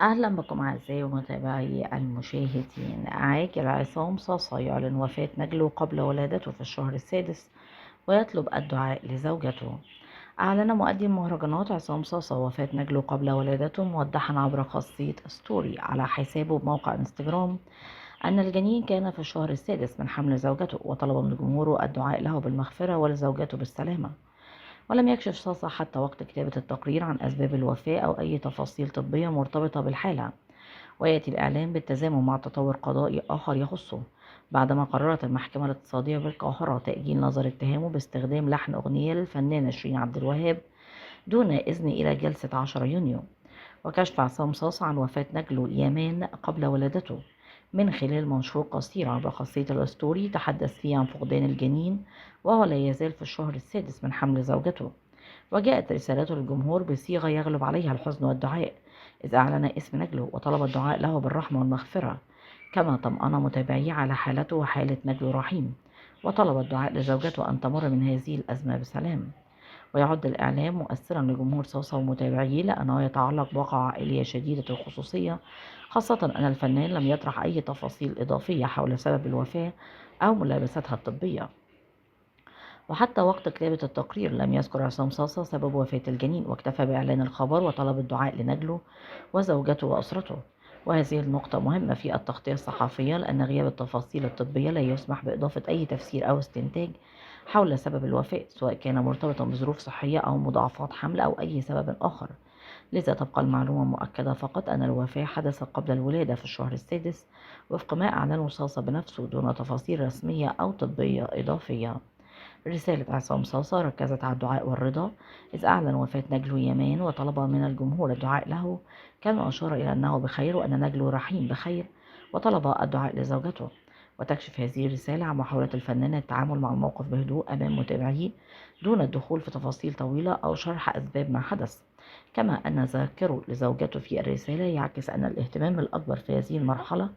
أهلا بكم أعزائي ومتابعي المشاهدين. عاجل عصام صاصا يعلن وفاة نجله قبل ولادته في الشهر السادس ويطلب الدعاء لزوجته. أعلن مؤدي المهرجانات عصام صاصا وفاة نجله قبل ولادته، موضحا عبر خاصية ستوري على حسابه بموقع انستجرام أن الجنين كان في الشهر السادس من حمل زوجته، وطلب من جمهوره الدعاء له بالمغفرة ولزوجته بالسلامة. ولم يكشف صاصا حتى وقت كتابة التقرير عن أسباب الوفاة أو أي تفاصيل طبية مرتبطة بالحالة. ويأتي الإعلان بالتزامن مع تطور قضائي آخر يخصه، بعدما قررت المحكمة الاقتصادية بالقاهرة تأجيل نظر اتهامه باستخدام لحن أغنية للفنانة شيرين عبد الوهاب دون إذن إلى جلسة 10 يونيو. وكشف عصام صاصا عن وفاة نجله يامان قبل ولادته من خلال منشور قصير عبر خاصية الأسطوري تحدث فيه عن فقدان الجنين وهو لا يزال في الشهر السادس من حمل زوجته. وجاءت رسالته للجمهور بصيغة يغلب عليها الحزن والدعاء، إذ أعلن اسم نجله وطلب الدعاء له بالرحمة والمغفرة، كما طمأن متابعيه على حالته وحالة نجله رحيم، وطلب الدعاء لزوجته أن تمر من هذه الأزمة بسلام. ويعد الإعلام مؤثرا لجمهور صوصة ومتابعيه لأنه يتعلق بواقعة عائلية شديدة الخصوصية، خاصة أن الفنان لم يطرح أي تفاصيل إضافية حول سبب الوفاة أو ملابساتها الطبية. وحتى وقت كتابة التقرير لم يذكر عصام صاصا سبب وفاة الجنين، واكتفى بإعلان الخبر وطلب الدعاء لنجله وزوجته وأسرته. وهذه النقطة مهمة في التغطية الصحفية، لأن غياب التفاصيل الطبية لا يسمح بإضافة أي تفسير أو استنتاج حول سبب الوفاة، سواء كان مرتبطا بظروف صحية أو مضاعفات حمل أو أي سبب آخر. لذا تبقى المعلومة مؤكدة فقط أن الوفاة حدثت قبل الولادة في الشهر السادس، وفق ما أعلنه صاصا بنفسه دون تفاصيل رسمية أو طبية إضافية. رسالة عصام صاصا ركزت على الدعاء والرضا، إذ أعلن وفاة نجله يمان وطلب من الجمهور الدعاء له، كما أشار إلى أنه بخير وأن نجله رحيم بخير، وطلب الدعاء لزوجته. وتكشف هذه الرسالة عن محاولة الفنان التعامل مع الموقف بهدوء أمام متابعيه دون الدخول في تفاصيل طويلة أو شرح أسباب ما حدث، كما أن ذكره لزوجته في الرسالة يعكس أن الاهتمام الأكبر في هذه المرحلة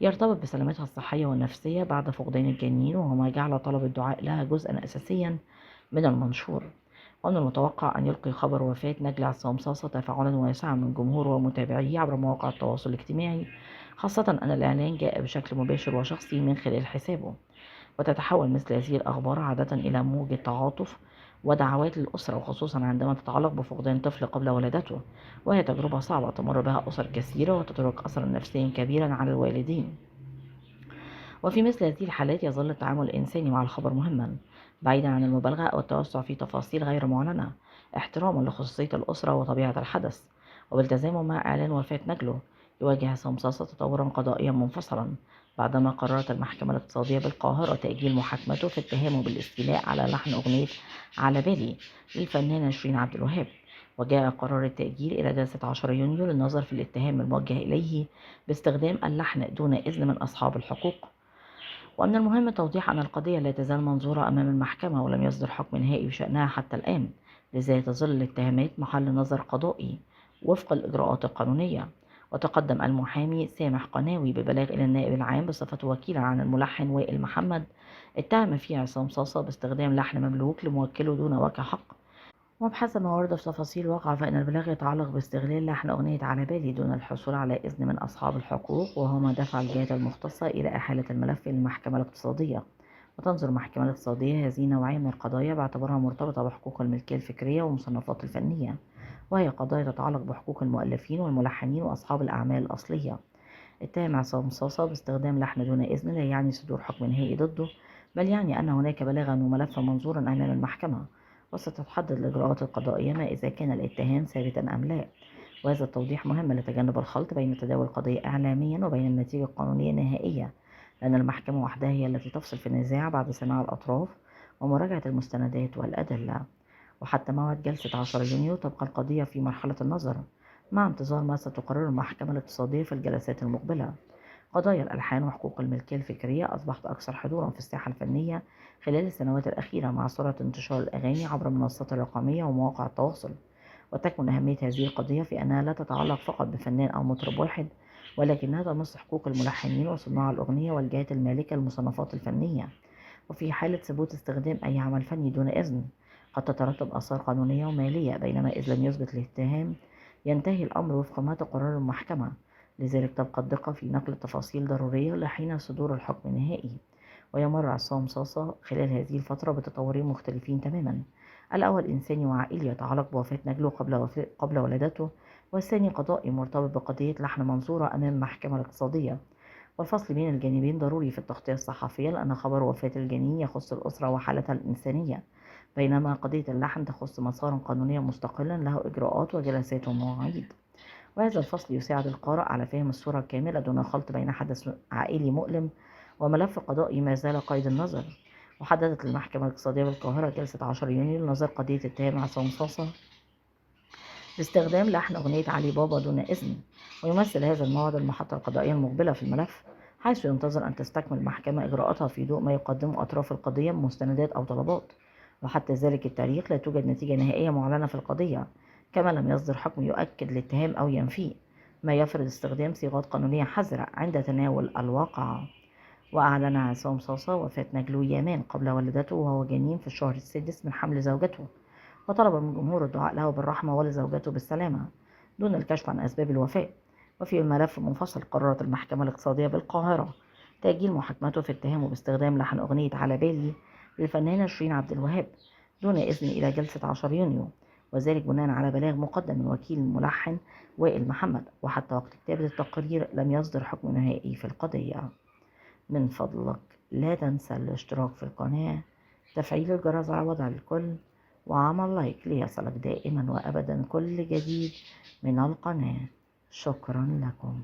يرتبط بسلامتها الصحية والنفسية بعد فقدان الجنين، وهو ما جعل طلب الدعاء لها جزءا أساسيا من المنشور. ومن المتوقع أن يلقي خبر وفاة نجلة عصام صاصا تفاعلا واسعا من جمهوره ومتابعيه عبر مواقع التواصل الاجتماعي، خاصة أن الإعلان جاء بشكل مباشر وشخصي من خلال حسابه. وتتحول مثل هذه الأخبار عادة إلى موجة تعاطف ودعوات للأسرة، وخصوصا عندما تتعلق بفقدان طفل قبل ولادته، وهي تجربة صعبة تمر بها أسر كثيرة وتترك أثرا نفسيا كبيرا على الوالدين. وفي مثل هذه الحالات يظل التعامل الإنساني مع الخبر مهما، بعيدا عن المبالغة أو التوسع في تفاصيل غير معلنة، احتراما لخصوصية الأسرة وطبيعة الحدث. وبالتزامن مع إعلان وفاة نجله، يواجه عصام صاصا تطورا قضائيا منفصلا، بعدما قررت المحكمة الاقتصادية بالقاهرة تأجيل محاكمته في اتهامه بالاستيلاء على لحن أغنية على بالي للفنانة شيرين عبد الوهاب. وجاء قرار التأجيل إلى جلسة 10 يونيو للنظر في الاتهام الموجه إليه باستخدام اللحن دون إذن من أصحاب الحقوق. ومن المهم توضيح أن القضية لا تزال منظورة أمام المحكمة ولم يصدر حكم نهائي بشأنها حتى الآن، لذا تظل الاتهامات محل نظر قضائي وفق الإجراءات القانونية. وتقدم المحامي سامح قناوي ببلاغ إلى النائب العام بصفته وكيلا عن الملحن وائل محمد، اتهم فيه عصام صاصا باستخدام لحن مملوك لموكله دون وجه حق. وبحسب ما ورد في تفاصيل الواقعة فإن البلاغ يتعلق باستغلال لحن أغنية على بالي دون الحصول على إذن من أصحاب الحقوق، وهو ما دفع الجهات المختصة إلى إحالة الملف للمحكمة الاقتصادية. وتنظر المحكمة الاقتصادية هذه النوعية من القضايا باعتبارها مرتبطة بحقوق الملكية الفكرية والمصنفات الفنية، وهي قضايا تتعلق بحقوق المؤلفين والملحنين وأصحاب الأعمال الأصلية. اتهم عصام صاصا باستخدام لحن دون إذن لا يعني صدور حكم نهائي ضده، بل يعني أن هناك بلاغا وملفا منظورا أمام المحكمة، وستتحدد الإجراءات القضائية ما إذا كان الاتهام ثابتا أم لا. وهذا التوضيح مهم لتجنب الخلط بين تداول القضية إعلاميا وبين النتيجة القانونية النهائية، لأن المحكمة وحدها هي التي تفصل في النزاع بعد سماع الأطراف ومراجعة المستندات والأدلة. وحتى موعد جلسة 10 يونيو تبقى القضية في مرحلة النظر، مع انتظار ما ستقرره المحكمة الاقتصادية في الجلسات المقبلة. قضايا الألحان وحقوق الملكية الفكرية أصبحت أكثر حضورا في الساحة الفنية خلال السنوات الأخيرة مع سرعة انتشار الأغاني عبر المنصات الرقمية ومواقع التواصل. وتكمن أهمية هذه القضية في أنها لا تتعلق فقط بفنان أو مطرب واحد، ولكنها تمس حقوق الملحنين وصناع الأغنية والجهات المالكة للمصنفات الفنية. وفي حالة ثبوت استخدام أي عمل فني دون إذن، قد تترتب آثار قانونية ومالية، بينما إذ لم يثبت الاتهام ينتهي الأمر وفق ما تقرر المحكمة، لذلك تبقى الدقة في نقل التفاصيل ضرورية لحين صدور الحكم النهائي. ويمر عصام صاصة خلال هذه الفترة بتطورين مختلفين تماما. الأول إنساني وعائلي يتعلق بوفاة نجله قبل ولادته، والثاني قضائي مرتبط بقضية لحن منصورة أمام المحكمة الاقتصادية. والفصل بين الجانبين ضروري في التغطية الصحفية، لأن خبر وفاة الجنين يخص الأسرة وحالتها الإنسانية، بينما قضية اللحن تخص مسارا قانونيا مستقلا له إجراءات وجلسات ومواعيد. وهذا الفصل يساعد القارئ على فهم الصورة الكاملة دون خلط بين حدث عائلي مؤلم وملف قضائي ما زال قيد النظر. وحددت المحكمة الاقتصادية بالقاهرة جلسة 10 يونيو لنظر قضية اتهام عصام صاصة باستخدام لحن أغنية علي بابا دون إذن. ويمثل هذا الموعد المحطة القضائية المقبلة في الملف، حيث ينتظر أن تستكمل المحكمة إجراءاتها في ضوء ما يقدمه أطراف القضية من مستندات أو طلبات. وحتى ذلك التاريخ لا توجد نتيجة نهائية معلنة في القضية، كما لم يصدر حكم يؤكد الاتهام أو ينفيه، ما يفرض استخدام صيغات قانونية حذرة عند تناول الواقعة. وأعلن عصام صاصة وفاة نجله يامان قبل ولادته وهو جنين في الشهر السادس من حمل زوجته، وطلب من الجمهور الدعاء له بالرحمة ولزوجته بالسلامة دون الكشف عن أسباب الوفاة. وفي ملف منفصل قررت المحكمة الاقتصادية بالقاهرة تأجيل محاكمته في اتهامه باستخدام لحن أغنية على بالي للفنانة شيرين عبد الوهاب دون إذن إلى جلسة 10 يونيو، وذلك بناء على بلاغ مقدم من وكيل الملحن وائل محمد. وحتى وقت كتابة التقرير لم يصدر حكم نهائي في القضية. من فضلك لا تنسى الاشتراك في القناة، تفعيل الجرس على وضع الكل، وعمل لايك ليصلك دائما وأبدا كل جديد من القناة. شكرا لكم.